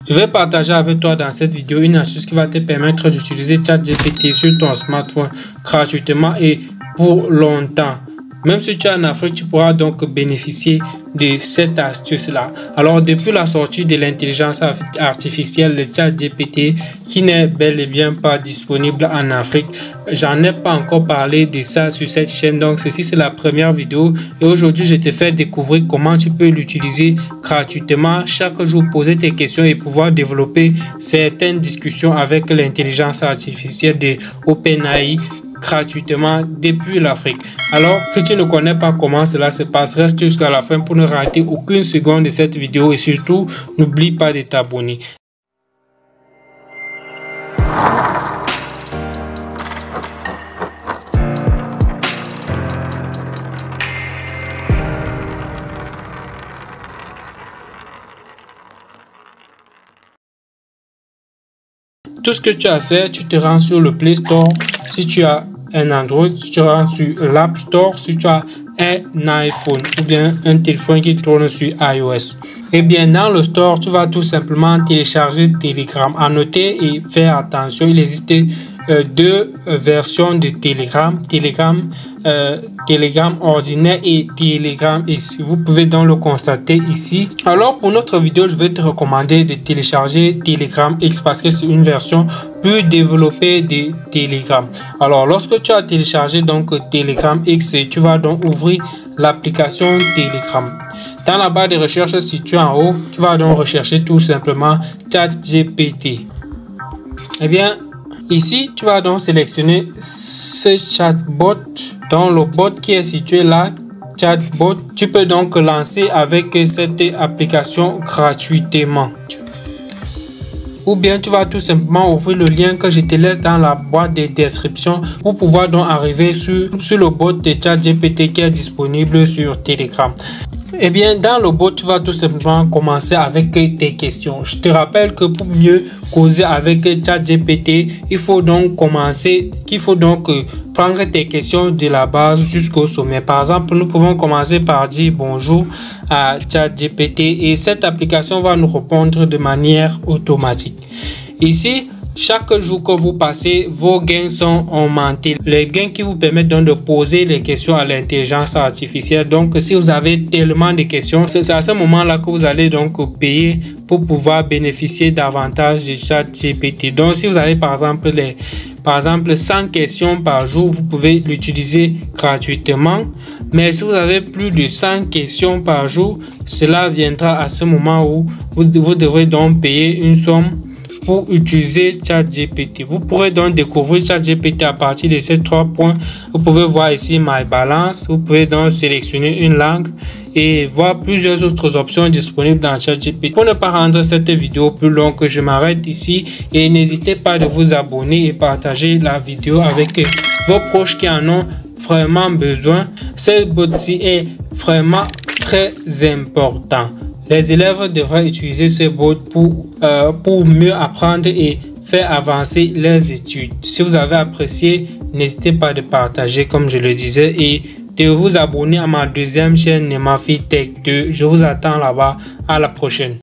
Je vais partager avec toi dans cette vidéo une astuce qui va te permettre d'utiliser ChatGPT sur ton smartphone gratuitement et pour longtemps. Même si tu es en Afrique, tu pourras donc bénéficier de cette astuce-là. Alors, depuis la sortie de l'intelligence artificielle, le ChatGPT, qui n'est bel et bien pas disponible en Afrique, j'en ai pas encore parlé de ça sur cette chaîne. Donc, ceci, c'est la première vidéo. Et aujourd'hui, je te fais découvrir comment tu peux l'utiliser gratuitement. Chaque jour, poser tes questions et pouvoir développer certaines discussions avec l'intelligence artificielle de OpenAI gratuitement depuis l'Afrique. Alors, si tu ne connais pas comment cela se passe, reste jusqu'à la fin pour ne rater aucune seconde de cette vidéo et surtout, n'oublie pas de t'abonner. Tout ce que tu as à faire, tu te rends sur le Play Store. Si tu as un Android, tu te rends sur l'App Store. Si tu as un iPhone ou bien un téléphone qui tourne sur iOS. Et bien, dans le Store, tu vas tout simplement télécharger Telegram. À noter et faire attention, il existe deux versions de Telegram. Telegram ordinaire et Telegram ici. Vous pouvez donc le constater ici. Alors pour notre vidéo, je vais te recommander de télécharger Telegram X parce que c'est une version plus développée de Telegram. Alors lorsque tu as téléchargé donc Telegram X, tu vas donc ouvrir l'application Telegram. Dans la barre de recherche située en haut, tu vas donc rechercher tout simplement ChatGPT. Eh bien, ici, tu vas donc sélectionner ce chatbot. Dans le bot qui est situé là, chatbot, tu peux donc lancer avec cette application gratuitement. Ou bien tu vas tout simplement ouvrir le lien que je te laisse dans la boîte de description pour pouvoir donc arriver sur le bot de ChatGPT qui est disponible sur Telegram. Eh bien, dans le bot, tu vas tout simplement commencer avec tes questions. Je te rappelle que pour mieux causer avec ChatGPT, il faut donc prendre tes questions de la base jusqu'au sommet. Par exemple, nous pouvons commencer par dire bonjour à ChatGPT et cette application va nous répondre de manière automatique. Ici, chaque jour que vous passez, vos gains sont augmentés. Les gains qui vous permettent donc de poser les questions à l'intelligence artificielle. Donc, si vous avez tellement de questions, c'est à ce moment-là que vous allez donc payer pour pouvoir bénéficier davantage de ChatGPT. Donc, si vous avez par exemple 100 questions par jour, vous pouvez l'utiliser gratuitement. Mais si vous avez plus de 100 questions par jour, cela viendra à ce moment où vous devrez donc payer une somme pour utiliser ChatGPT. Vous pourrez donc découvrir ChatGPT à partir de ces 3 points. Vous pouvez voir ici My Balance. Vous pouvez donc sélectionner une langue et voir plusieurs autres options disponibles dans ChatGPT. Pour ne pas rendre cette vidéo plus longue, je m'arrête ici et n'hésitez pas de vous abonner et partager la vidéo avec vos proches qui en ont vraiment besoin. Ce bot-ci est vraiment très important. Les élèves devraient utiliser ce bot pour mieux apprendre et faire avancer leurs études. Si vous avez apprécié, n'hésitez pas de partager comme je le disais et de vous abonner à ma deuxième chaîne Nemafi Tech 2. Je vous attends là-bas. À la prochaine.